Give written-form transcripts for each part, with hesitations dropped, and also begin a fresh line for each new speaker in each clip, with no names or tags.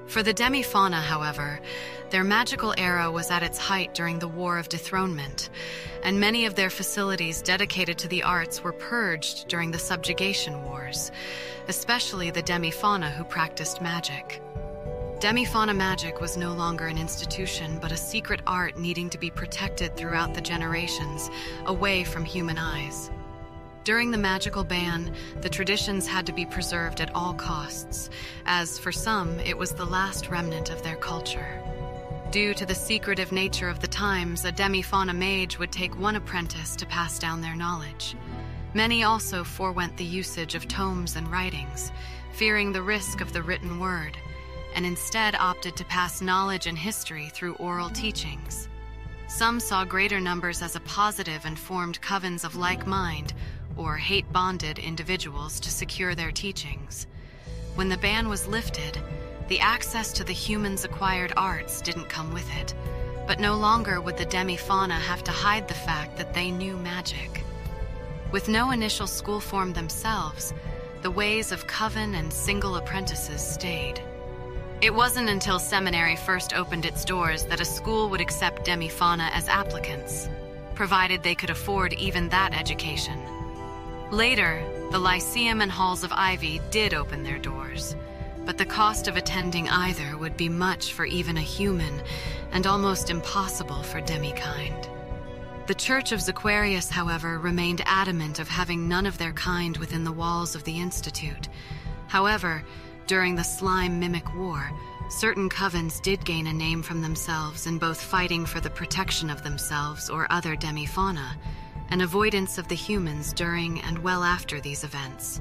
For the Demi-Fauna, however, their magical era was at its height during the War of Dethronement, and many of their facilities dedicated to the arts were purged during the Subjugation Wars, especially the Demi-Fauna who practiced magic. Demi-Fauna magic was no longer an institution, but a secret art needing to be protected throughout the generations, away from human eyes. During the magical ban, the traditions had to be preserved at all costs, as for some, it was the last remnant of their culture. Due to the secretive nature of the times, a Demi-Fauna mage would take one apprentice to pass down their knowledge. Many also forewent the usage of tomes and writings, fearing the risk of the written word, and instead opted to pass knowledge and history through oral teachings. Some saw greater numbers as a positive and formed covens of like mind, or hate-bonded individuals to secure their teachings. When the ban was lifted, the access to the humans' acquired arts didn't come with it, but no longer would the Demi-Fauna have to hide the fact that they knew magic. With no initial school form themselves, the ways of coven and single apprentices stayed. It wasn't until seminary first opened its doors that a school would accept Demi-Fauna as applicants, provided they could afford even that education. Later, the Lyceum and Halls of Ivy did open their doors, but the cost of attending either would be much for even a human, and almost impossible for demi-kind. The Church of Zaquarius, however, remained adamant of having none of their kind within the walls of the Institute. However, during the Slime Mimic War, certain covens did gain a name from themselves in both fighting for the protection of themselves or other Demi-Fauna, and avoidance of the humans during and well after these events.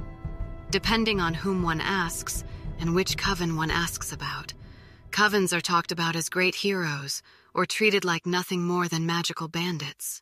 Depending on whom one asks, and which coven one asks about, covens are talked about as great heroes, or treated like nothing more than magical bandits.